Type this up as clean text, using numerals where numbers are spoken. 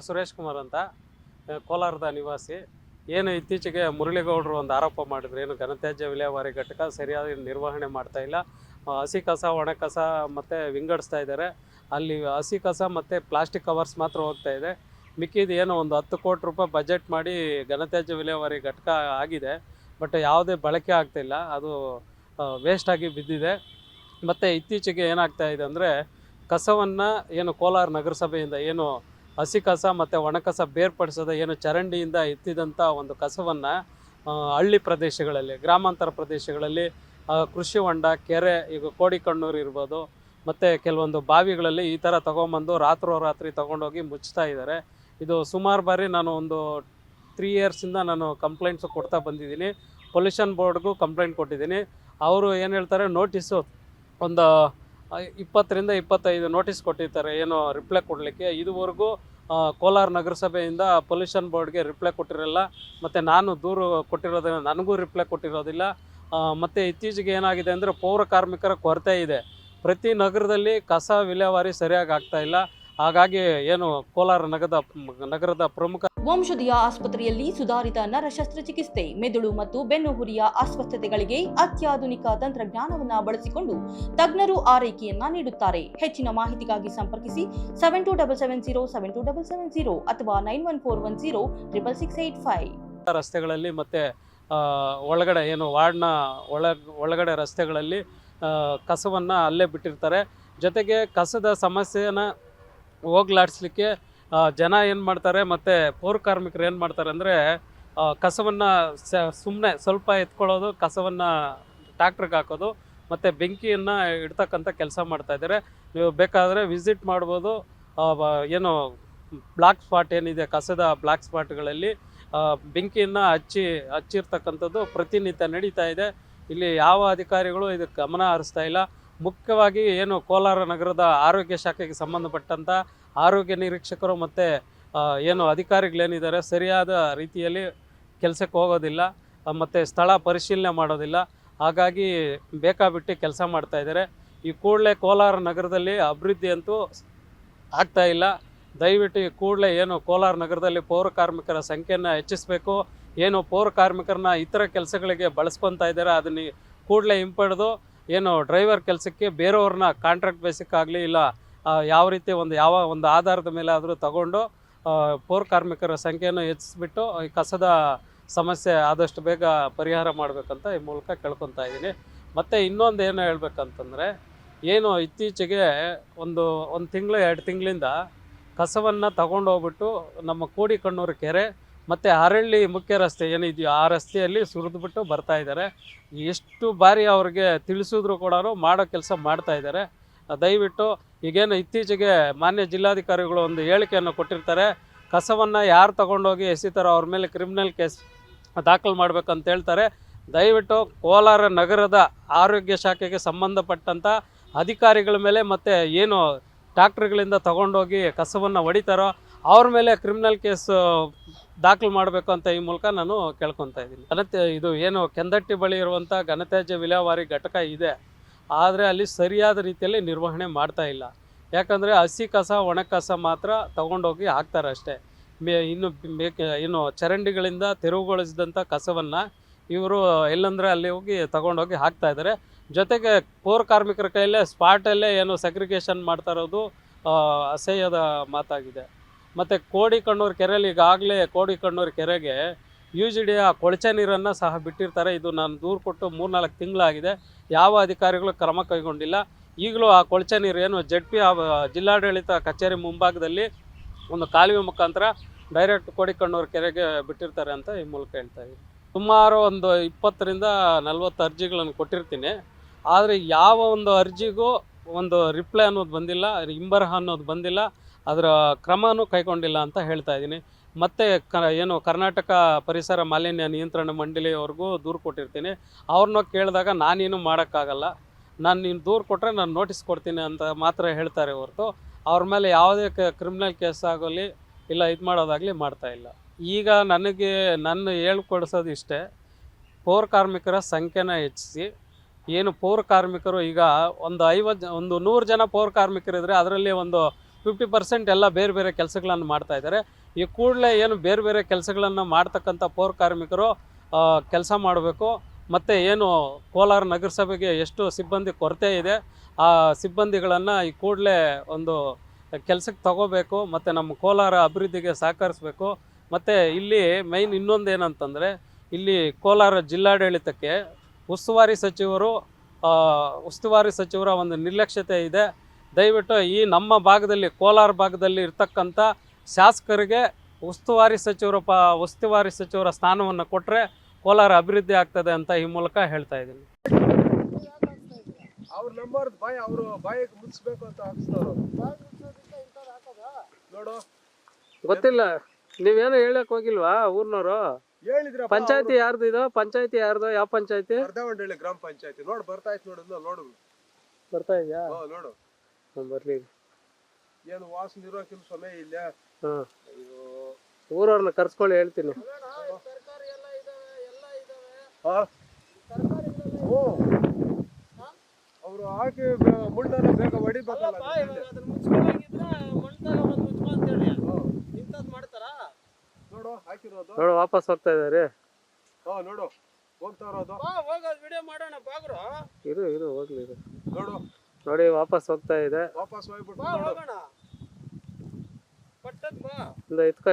ಸುರೇಶ್ ಕುಮಾರ್ ಅಂತ ಕೋಲಾರದ ನಿವಾಸಿ. ಏನು ಇತ್ತೀಚೆಗೆ ಮುರಳಿಗೌಡರು ಒಂದು ಆರೋಪ ಮಾಡಿದ್ರು, ಏನು ಘನತ್ಯಾಜ್ಯ ವಿಲೇವಾರಿ ಘಟಕ ಸರಿಯಾದ ನಿರ್ವಹಣೆ ಮಾಡ್ತಾ ಇಲ್ಲ, ಹಸಿ ಕಸ ಒಣ ಕಸ ಮತ್ತು ವಿಂಗಡಿಸ್ತಾ ಇದ್ದಾರೆ. ಅಲ್ಲಿ ಹಸಿ ಕಸ ಮತ್ತು ಪ್ಲಾಸ್ಟಿಕ್ ಕವರ್ಸ್ ಮಾತ್ರ ಹೋಗ್ತಾ ಇದೆ. ಮಿಕ್ಕಿದ್ದು ಏನೋ ಒಂದು 10 ಕೋಟಿ ರೂಪಾಯಿ ಬಜೆಟ್ ಮಾಡಿ ಘನತ್ಯಾಜ್ಯ ವಿಲೇವಾರಿ ಘಟಕ ಆಗಿದೆ, ಬಟ್ ಯಾವುದೇ ಬಳಕೆ ಆಗ್ತಾಯಿಲ್ಲ, ಅದು ವೇಸ್ಟಾಗಿ ಬಿದ್ದಿದೆ. ಮತ್ತು ಇತ್ತೀಚೆಗೆ ಏನಾಗ್ತಾ ಇದೆ ಅಂದರೆ, ಕಸವನ್ನು ಏನು ಕೋಲಾರ ನಗರಸಭೆಯಿಂದ ಏನು ಹಸಿ ಕಸ ಮತ್ತು ಒಣ ಕಸ ಬೇರ್ಪಡಿಸೋದ ಏನು ಚರಂಡಿಯಿಂದ ಎತ್ತಿದಂಥ ಒಂದು ಕಸವನ್ನು ಹಳ್ಳಿ ಪ್ರದೇಶಗಳಲ್ಲಿ, ಗ್ರಾಮಾಂತರ ಪ್ರದೇಶಗಳಲ್ಲಿ, ಕೃಷಿ ಹೊಂಡ, ಕೆರೆ, ಈಗ ಕೋಡಿಕಣ್ಣೂರು ಇರ್ಬೋದು, ಮತ್ತು ಕೆಲವೊಂದು ಬಾವಿಗಳಲ್ಲಿ ಈ ಥರ ತೊಗೊಂಬಂದು ರಾತ್ರೋರಾತ್ರಿ ತೊಗೊಂಡೋಗಿ ಮುಚ್ತಾ ಇದ್ದಾರೆ. ಇದು ಸುಮಾರು ಬಾರಿ ನಾನು ಒಂದು 3 ಇಯರ್ಸಿಂದ ನಾನು ಕಂಪ್ಲೇಂಟ್ಸು ಕೊಡ್ತಾ ಬಂದಿದ್ದೀನಿ. ಪೊಲ್ಯೂಷನ್ ಬೋರ್ಡ್ಗೂ ಕಂಪ್ಲೇಂಟ್ ಕೊಟ್ಟಿದ್ದೀನಿ. ಅವರು ಏನು ಹೇಳ್ತಾರೆ, ನೋಟಿಸು ಒಂದು 20ರಿಂದ 25 ನೋಟಿಸ್ ಕೊಟ್ಟಿರ್ತಾರೆ, ಏನು ರಿಪ್ಲೈ ಕೊಡಲಿಕ್ಕೆ. ಇದುವರೆಗೂ ಕೋಲಾರ ನಗರಸಭೆಯಿಂದ ಪೊಲ್ಯೂಷನ್ ಬೋರ್ಡ್ಗೆ ರಿಪ್ಲೈ ಕೊಟ್ಟಿರಲ್ಲ, ಮತ್ತು ನಾನು ದೂರು ಕೊಟ್ಟಿರೋದನ್ನು ನನಗೂ ರಿಪ್ಲೈ ಕೊಟ್ಟಿರೋದಿಲ್ಲ. ಮತ್ತು ಇತ್ತೀಚೆಗೆ ಏನಾಗಿದೆ ಅಂದರೆ, ಪೌರ ಕಾರ್ಮಿಕರ ಕೊರತೆ ಇದೆ. ಪ್ರತಿ ನಗರದಲ್ಲಿ ಕಸ ವಿಲೇವಾರಿ ಸರಿಯಾಗಿ ಆಗ್ತಾಯಿಲ್ಲ. ಹಾಗಾಗಿ ಏನು ಕೋಲಾರ ನಗರದ ಪ್ರಮುಖ ವಂಶದಿಯ ಆಸ್ಪತ್ರೆಯಲ್ಲಿ ಸುಧಾರಿತ ನರ ಶಸ್ತ್ರಚಿಕಿತ್ಸೆ, ಮೆದುಳು ಮತ್ತು ಬೆನ್ನುಹುರಿಯ ಅಸ್ವಸ್ಥತೆಗಳಿಗೆ ಅತ್ಯಾಧುನಿಕ ತಂತ್ರಜ್ಞಾನವನ್ನು ಬಳಸಿಕೊಂಡು ತಜ್ಞರು ಆರೈಕೆಯನ್ನ ನೀಡುತ್ತಾರೆ. ಹೆಚ್ಚಿನ ಮಾಹಿತಿಗಾಗಿ ಸಂಪರ್ಕಿಸಿ 7277072770 ಅಥವಾ 9141066685. ರಸ್ತೆಗಳಲ್ಲಿ ಮತ್ತು ಒಳಗಡೆ ಏನು ವಾರ್ಡ್ನ ಒಳಗಡೆ ರಸ್ತೆಗಳಲ್ಲಿ ಕಸವನ್ನು ಅಲ್ಲೇ ಬಿಟ್ಟಿರ್ತಾರೆ. ಜೊತೆಗೆ ಕಸದ ಸಮಸ್ಯೆಯನ್ನು ಹೋಗ್ಲಾಡಿಸ್ಲಿಕ್ಕೆ ಜನ ಏನು ಮಾಡ್ತಾರೆ, ಮತ್ತು ಪೌರ ಕಾರ್ಮಿಕರು ಏನು ಮಾಡ್ತಾರೆ ಅಂದರೆ, ಕಸವನ್ನು ಸುಮ್ಮನೆ ಸ್ವಲ್ಪ ಎತ್ಕೊಳ್ಳೋದು, ಕಸವನ್ನು ಟ್ಯಾಕ್ಟ್ರಿಗೆ ಹಾಕೋದು, ಮತ್ತು ಬೆಂಕಿಯನ್ನು ಇಡ್ತಕ್ಕಂಥ ಕೆಲಸ ಮಾಡ್ತಾಯಿದ್ದಾರೆ. ನೀವು ಬೇಕಾದರೆ ವಿಸಿಟ್ ಮಾಡ್ಬೋದು. ಏನು ಬ್ಲಾಕ್ ಸ್ಪಾಟ್ ಏನಿದೆ, ಕಸದ ಬ್ಲಾಕ್ ಸ್ಪಾಟ್ಗಳಲ್ಲಿ ಬೆಂಕಿಯನ್ನು ಹಚ್ಚಿರ್ತಕ್ಕಂಥದ್ದು ಪ್ರತಿನಿತ್ಯ ನಡೀತಾ ಇದೆ. ಇಲ್ಲಿ ಯಾವ ಅಧಿಕಾರಿಗಳು ಇದಕ್ಕೆ ಗಮನ ಹರಿಸ್ತಾ ಇಲ್ಲ. ಮುಖ್ಯವಾಗಿ ಏನು ಕೋಲಾರ ನಗರದ ಆರೋಗ್ಯ ಶಾಖೆಗೆ ಸಂಬಂಧಪಟ್ಟಂಥ ಆರೋಗ್ಯ ನಿರೀಕ್ಷಕರು ಮತ್ತು ಏನು ಅಧಿಕಾರಿಗಳೇನಿದ್ದಾರೆ ಸರಿಯಾದ ರೀತಿಯಲ್ಲಿ ಕೆಲಸಕ್ಕೆ ಹೋಗೋದಿಲ್ಲ, ಮತ್ತು ಸ್ಥಳ ಪರಿಶೀಲನೆ ಮಾಡೋದಿಲ್ಲ. ಹಾಗಾಗಿ ಬೇಕಾಬಿಟ್ಟು ಕೆಲಸ ಮಾಡ್ತಾಯಿದ್ದಾರೆ. ಈ ಕೂಡಲೇ ಕೋಲಾರ ನಗರದಲ್ಲಿ ಅಭಿವೃದ್ಧಿ ಅಂತೂ ಆಗ್ತಾಯಿಲ್ಲ. ದಯವಿಟ್ಟು ಈ ಕೂಡಲೇ ಏನು ಕೋಲಾರ ನಗರದಲ್ಲಿ ಪೌರ ಕಾರ್ಮಿಕರ ಸಂಖ್ಯೆಯನ್ನು ಹೆಚ್ಚಿಸಬೇಕು. ಏನು ಪೌರ ಕಾರ್ಮಿಕರನ್ನ ಇತರ ಕೆಲಸಗಳಿಗೆ ಬಳಸ್ಕೊತಾ ಇದ್ದಾರೆ, ಅದನ್ನು ಕೂಡಲೇ ಹಿಂಪಡೆದು ಏನು ಡ್ರೈವರ್ ಕೆಲಸಕ್ಕೆ ಬೇರೆಯವ್ರನ್ನ ಕಾಂಟ್ರಾಕ್ಟ್ ಬೇಸಿಕ್ಕಾಗಲಿ, ಇಲ್ಲ ಯಾವ ರೀತಿ ಯಾವ ಒಂದು ಆಧಾರದ ಮೇಲೆ ಆದರೂ ತಗೊಂಡು ಪೌರ ಕಾರ್ಮಿಕರ ಸಂಖ್ಯೆಯನ್ನು ಹೆಚ್ಚಿಸ್ಬಿಟ್ಟು ಈ ಕಸದ ಸಮಸ್ಯೆ ಆದಷ್ಟು ಬೇಗ ಪರಿಹಾರ ಮಾಡಬೇಕಂತ ಈ ಮೂಲಕ ಕೇಳ್ಕೊತಾ ಇದ್ದೀನಿ. ಮತ್ತು ಇನ್ನೊಂದು ಏನು ಹೇಳ್ಬೇಕಂತಂದರೆ, ಏನು ಇತ್ತೀಚೆಗೆ ಒಂದು ತಿಂಗಳು 2 ತಿಂಗಳಿಂದ ಕಸವನ್ನು ತಗೊಂಡೋಗ್ಬಿಟ್ಟು ನಮ್ಮ ಕೋಡಿಕಣ್ಣೂರು ಕೆರೆ ಮತ್ತು ಹರಳ್ಳಿ ಮುಖ್ಯ ರಸ್ತೆ ಏನಿದೆಯೋ ಆ ರಸ್ತೆಯಲ್ಲಿ ಸುರಿದ್ಬಿಟ್ಟು ಬರ್ತಾಯಿದ್ದಾರೆ. ಎಷ್ಟು ಬಾರಿ ಅವ್ರಿಗೆ ತಿಳಿಸಿದ್ರು ಕೂಡ ಮಾಡೋ ಕೆಲಸ ಮಾಡ್ತಾಯಿದ್ದಾರೆ. ದಯವಿಟ್ಟು ಈಗೇನು ಇತ್ತೀಚೆಗೆ ಮಾನ್ಯ ಜಿಲ್ಲಾಧಿಕಾರಿಗಳು ಒಂದು ಹೇಳಿಕೆಯನ್ನು ಕೊಟ್ಟಿರ್ತಾರೆ, ಕಸವನ್ನು ಯಾರು ತಗೊಂಡೋಗಿ ಎಸಿತಾರೋ ಅವ್ರ ಮೇಲೆ ಕ್ರಿಮಿನಲ್ ಕೇಸ್ ದಾಖಲು ಮಾಡಬೇಕಂತ ಹೇಳ್ತಾರೆ. ದಯವಿಟ್ಟು ಕೋಲಾರ ನಗರದ ಆರೋಗ್ಯ ಶಾಖೆಗೆ ಸಂಬಂಧಪಟ್ಟಂಥ ಅಧಿಕಾರಿಗಳ ಮೇಲೆ ಮತ್ತು ಏನು ಟ್ಯಾಕ್ಟ್ರಿಗಳಿಂದ ತಗೊಂಡೋಗಿ ಕಸವನ್ನು ಹೊಡಿತಾರೋ ಅವ್ರ ಮೇಲೆ ಕ್ರಿಮಿನಲ್ ಕೇಸ್ ದಾಖಲು ಮಾಡಬೇಕು ಅಂತ ಈ ಮೂಲಕ ನಾನು ಕೇಳ್ಕೊತಾ ಇದ್ದೀನಿ. ಇದು ಏನು ಕೆಂದಟ್ಟಿ ಬಳಿ ಇರುವಂಥ ಘನತ್ಯಾಜ್ಯ ವಿಲೇವಾರಿ ಘಟಕ ಇದೆ, ಆದರೆ ಅಲ್ಲಿ ಸರಿಯಾದ ರೀತಿಯಲ್ಲಿ ನಿರ್ವಹಣೆ ಮಾಡ್ತಾ ಇಲ್ಲ. ಯಾಕಂದರೆ ಹಸಿ ಕಸ ಒಣ ಕಸ ಮಾತ್ರ ತಗೊಂಡೋಗಿ ಹಾಕ್ತಾರೆ ಅಷ್ಟೇ. ಇನ್ನು ಚರಂಡಿಗಳಿಂದ ತೆರವುಗೊಳಿಸಿದಂಥ ಕಸವನ್ನು ಇವರು ಎಲ್ಲಂದರೆ ಅಲ್ಲಿ ಹೋಗಿ ತಗೊಂಡೋಗಿ ಹಾಕ್ತಾಯಿದ್ದಾರೆ. ಜೊತೆಗೆ ಪೌರ ಕಾರ್ಮಿಕರ ಕೈಯಲ್ಲೇ ಸ್ಪಾಟಲ್ಲೇ ಏನು ಸೆಗ್ರಿಗೇಷನ್ ಮಾಡ್ತಾ ಇರೋದು ಅಸಹ್ಯದ ಮಾತಾಗಿದೆ. ಮತ್ತು ಕೋಡಿಕಣ್ಣೂರು ಕೆರೆಯಲ್ಲಿ ಈಗಾಗಲೇ ಕೋಡಿಕಣ್ಣೂರು ಕೆರೆಗೆ UGD ಕೊಳಚೆ ನೀರನ್ನು ಸಹ ಬಿಟ್ಟಿರ್ತಾರೆ. ಇದು ನಾನು ದೂರು ಕೊಟ್ಟು 3-4 ತಿಂಗಳಾಗಿದೆ, ಯಾವ ಅಧಿಕಾರಿಗಳು ಕ್ರಮ ಕೈಗೊಂಡಿಲ್ಲ. ಈಗಲೂ ಆ ಕೊಳಚೆ ನೀರು ಏನು ZP ಜಿಲ್ಲಾಡಳಿತ ಕಚೇರಿ ಮುಂಭಾಗದಲ್ಲಿ ಒಂದು ಕಾಲುವೆ ಮುಖಾಂತರ ಡೈರೆಕ್ಟ್ ಕೋಡಿಕಣ್ಣೂರು ಕೆರೆಗೆ ಬಿಟ್ಟಿರ್ತಾರೆ ಅಂತ ಈ ಮೂಲಕ ಹೇಳ್ತಾ ಇದ್ದೀನಿ. ಸುಮಾರು ಒಂದು 20ರಿಂದ 40 ಅರ್ಜಿಗಳನ್ನು ಕೊಟ್ಟಿರ್ತೀನಿ, ಆದರೆ ಯಾವ ಒಂದು ಅರ್ಜಿಗೂ ಒಂದು ರಿಪ್ಲೈ ಅನ್ನೋದು ಬಂದಿಲ್ಲ, ಹಿಂಬರಹ ಅನ್ನೋದು ಬಂದಿಲ್ಲ, ಅದರ ಕ್ರಮನೂ ಕೈಗೊಂಡಿಲ್ಲ ಅಂತ ಹೇಳ್ತಾ ಇದ್ದೀನಿ. ಮತ್ತು ಏನು ಕರ್ನಾಟಕ ಪರಿಸರ ಮಾಲಿನ್ಯ ನಿಯಂತ್ರಣ ಮಂಡಳಿಯವ್ರಿಗೂ ದೂರು ಕೊಟ್ಟಿರ್ತೀನಿ. ಅವ್ರನ್ನ ಕೇಳಿದಾಗ ನಾನೇನು ಮಾಡೋಕ್ಕಾಗಲ್ಲ, ನೀನು ದೂರು ಕೊಟ್ಟರೆ ನಾನು ನೋಟಿಸ್ ಕೊಡ್ತೀನಿ ಅಂತ ಮಾತ್ರ ಹೇಳ್ತಾರೆ ಹೊರತು ಅವ್ರ ಮೇಲೆ ಯಾವುದೇ ಕ್ರಿಮಿನಲ್ ಕೇಸ್ ಆಗೋಲಿ ಇಲ್ಲ ಇದು ಮಾಡೋದಾಗಲಿ ಮಾಡ್ತಾಯಿಲ್ಲ. ಈಗ ನನ್ನ ಹೇಳ್ಕೊಡಿಸೋದು ಇಷ್ಟೇ, ಪೌರ ಕಾರ್ಮಿಕರ ಸಂಖ್ಯೆನ ಹೆಚ್ಚಿಸಿ. ಏನು ಪೌರ ಕಾರ್ಮಿಕರು ಈಗ ಒಂದು 100 ಜನ ಪೌರ ಕಾರ್ಮಿಕರಿದ್ದರೆ ಅದರಲ್ಲಿ ಒಂದು 50% ಎಲ್ಲ ಬೇರೆ ಬೇರೆ ಕೆಲಸಗಳನ್ನು ಮಾಡ್ತಾ ಇದ್ದಾರೆ. ಈ ಕೂಡಲೇ ಏನು ಬೇರೆ ಬೇರೆ ಕೆಲಸಗಳನ್ನು ಮಾಡ್ತಕ್ಕಂಥ ಪೌರ ಕಾರ್ಮಿಕರು ಕೆಲಸ ಮಾಡಬೇಕು. ಮತ್ತು ಏನು ಕೋಲಾರ ನಗರಸಭೆಗೆ ಎಷ್ಟು ಸಿಬ್ಬಂದಿ ಕೊರತೆ ಇದೆ ಆ ಸಿಬ್ಬಂದಿಗಳನ್ನು ಈ ಕೂಡಲೇ ಒಂದು ಕೆಲಸಕ್ಕೆ ತಗೋಬೇಕು ಮತ್ತು ನಮ್ಮ ಕೋಲಾರ ಅಭಿವೃದ್ಧಿಗೆ ಸಹಕರಿಸಬೇಕು. ಮತ್ತು ಇಲ್ಲಿ ಮೈನ್ ಇನ್ನೊಂದು ಏನಂತಂದರೆ, ಇಲ್ಲಿ ಕೋಲಾರ ಜಿಲ್ಲಾಡಳಿತಕ್ಕೆ ಉಸ್ತುವಾರಿ ಸಚಿವರ ಒಂದು ನಿರ್ಲಕ್ಷ್ಯತೆ ಇದೆ. ದಯವಿಟ್ಟು ಈ ನಮ್ಮ ಭಾಗದಲ್ಲಿ ಕೋಲಾರ ಭಾಗದಲ್ಲಿ ಇರ್ತಕ್ಕಂಥ ಶಾಸಕರಿಗೆ ಉಸ್ತುವಾರಿ ಸಚಿವರ ಸ್ಥಾನವನ್ನು ಕೊಟ್ಟರೆ ಕೋಲಾರ ಅಭಿವೃದ್ಧಿ ಆಗ್ತದೆ ಅಂತ ಈ ಮೂಲಕ ಹೇಳ್ತಾ ಇದ್ದೀನಿ. ಅವ್ರ ನಂಬರ್ ಅವರು ಬಾಯಿಗೆ ಮುಚ್ಚಿಸ್ಬೇಕು ಅಂತ ಹಾಕ್ಸ್ತಾರ ನೋಡು. ಗೊತ್ತಿಲ್ಲ, ನೀವೇನು ಹೇಳಕ್ ಹೋಗಿಲ್ವಾ ಊರ್ನವರು? ಹೇಳಿದ್ರ ಪಂಚಾಯತಿ ಯಾರ್ದು ಇದು? ಪಂಚಾಯತಿ ಯಾರ್ದು? ಯಾವ ಪಂಚಾಯತಿ? ಅರ್ಧವಂಡಳ್ಳಿ ಗ್ರಾಮ ಪಂಚಾಯತಿ. ನೋಡು ಬರ್ತಾ ಇತ್ತು ನೋಡು ಬರ್ತಾ ಇದೆಯಾ? ನೋಡು ಬರ್ಲಿ. ಏನು ವಾಸನೆ ಇರೋಕಿಲ್ಲ ಸಮಯ ಇಲ್ಲ. ಊರವ್ರನ್ನ ಕರ್ಸ್ಕೊಳ್ಳಿ, ಹೇಳ್ತೀನಿ. ಅವರು ಹಾಕಿ ಮುಳ್ಳೆಲ್ಲ ಬೇಗ ಹೊಡಿಬೇಕಲ್ಲ. ನೋಡು ಹಾಕಿರೋದು. ನೋಡು ವಾಪಸ್ ಹೋಗ್ತಾ ಇದಾರೆ. ನೋಡು ಹೋಗ್ತಾ ಇರೋದು. ಇರು ಹೋಗ್ಲಿ. ನೋಡು ನೋಡಿ ವಾಪಸ್ ಹೋಗ್ತಾ ಇದೆ. ವಾಪಸ್ ಹೋಗ್ಬಿಟ್ಟು ಎತ್ಕೊ